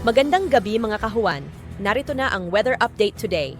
Magandang gabi mga kahuwan. Narito na ang weather update today.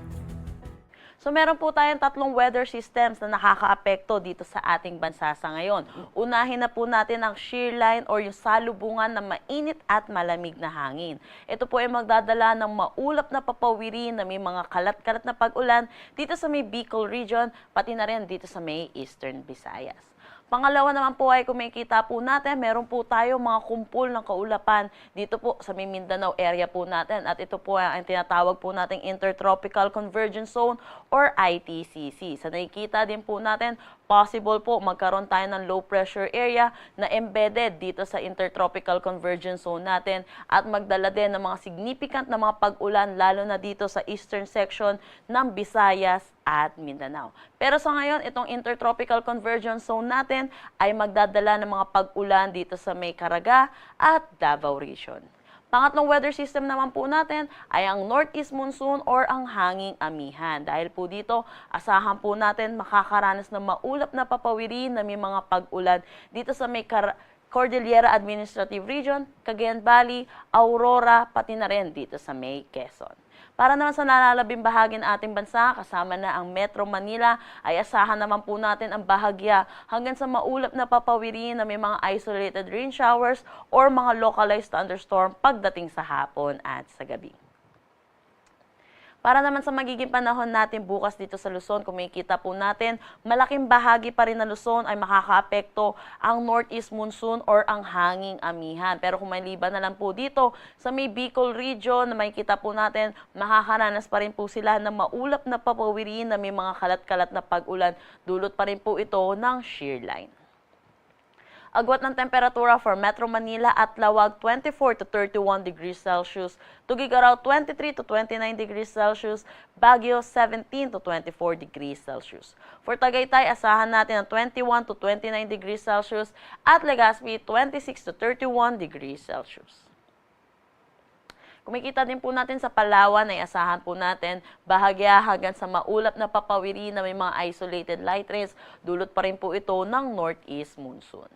So meron po tayong tatlong weather systems na nakakaapekto dito sa ating bansa sa ngayon. Unahin na po natin ang shear line or yung salubungan ng mainit at malamig na hangin. Ito po ay magdadala ng maulap na papawirin na may mga kalat-kalat na pag-ulan dito sa may Bicol region, pati na rin dito sa may Eastern Visayas. Pangalawa naman po ay kung makikita po natin, meron po tayo mga kumpul ng kaulapan dito po sa may Mindanao area po natin. At ito po ang tinatawag po nating Intertropical Convergence Zone or ITCC. Sa nakikita din po natin, possible po magkaroon tayo ng low pressure area na embedded dito sa Intertropical Convergence Zone natin at magdala din ng mga significant na mga pag-ulan lalo na dito sa eastern section ng Visayas at Mindanao. Pero sa ngayon, itong Intertropical Convergence Zone natin ay magdadala ng mga pag-ulan dito sa may Caraga at Davao Region. Pangatlong weather system naman po natin ay ang northeast monsoon or ang hanging amihan. Dahil po dito, asahan po natin makakaranas ng maulap na papawirin na may mga pag-ulan dito sa may Cordillera Administrative Region, Cagayan Valley, Aurora, pati na rin dito sa may Quezon. Para naman sa nalalabing bahagi ng ating bansa, kasama na ang Metro Manila, ay asahan naman po natin ang bahagya hanggang sa maulap na papawirin na may mga isolated rain showers or mga localized thunderstorm pagdating sa hapon at sa gabi. Para naman sa magiging panahon natin bukas dito sa Luzon, kung makikita po natin, malaking bahagi pa rin ng Luzon ay makakaapekto ang northeast monsoon or ang hanging amihan. Pero kung maliban na lang po dito, sa may Bicol region na makikita po natin, makakaranas pa rin po sila ng maulap na papawirin na may mga kalat-kalat na pag-ulan. Dulot pa rin po ito ng shear line. Agwat ng temperatura for Metro Manila at Lawag 24 to 31 degrees Celsius, Tuguegarao 23 to 29 degrees Celsius, Baguio 17 to 24 degrees Celsius. For Tagaytay, asahan natin ang 21 to 29 degrees Celsius at Legazpi 26 to 31 degrees Celsius. Kumikita din po natin sa Palawan ay asahan po natin bahagya hanggang sa maulap na papawirin na may mga isolated light rains, dulot pa rin po ito ng northeast monsoon.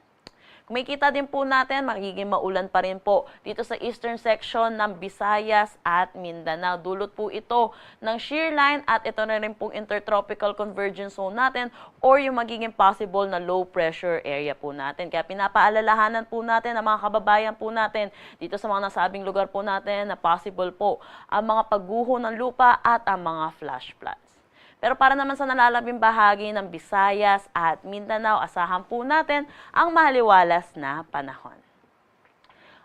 Kumikita din po natin, magiging maulan pa rin po dito sa eastern section ng Visayas at Mindanao. Dulot po ito ng shear line at ito na rin pong intertropical convergence zone natin or yung magiging possible na low pressure area po natin. Kaya pinapaalalahanan po natin ang mga kababayan po natin dito sa mga nasabing lugar po natin na possible po ang mga pagguho ng lupa at ang mga flash floods. Pero para naman sa nalalabing bahagi ng Visayas at Mindanao, asahan po natin ang maliwalas na panahon.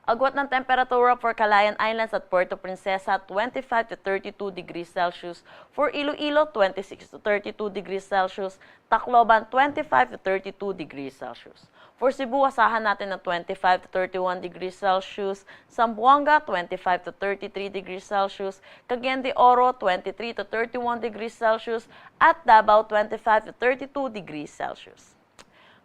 Agwat ng temperatura for Calayan Islands at Puerto Princesa, 25 to 32 degrees Celsius. For Iloilo, 26 to 32 degrees Celsius. Tacloban, 25 to 32 degrees Celsius. For Cebu, asahan natin ng 25 to 31 degrees Celsius. Zamboanga, 25 to 33 degrees Celsius. Cagayan de Oro, 23 to 31 degrees Celsius. At Davao, 25 to 32 degrees Celsius.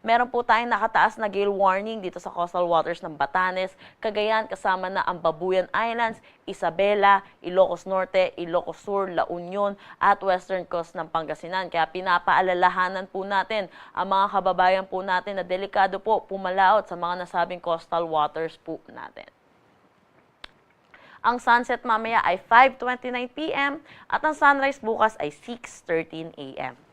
Meron po tayong nakataas na gale warning dito sa coastal waters ng Batanes, Cagayan, kasama na ang Babuyan Islands, Isabela, Ilocos Norte, Ilocos Sur, La Union at western coast ng Pangasinan. Kaya pinapaalalahanan po natin ang mga kababayan po natin na delikado po pumalaot sa mga nasabing coastal waters po natin. Ang sunset mamaya ay 5:29 p.m. at ang sunrise bukas ay 6:13 a.m.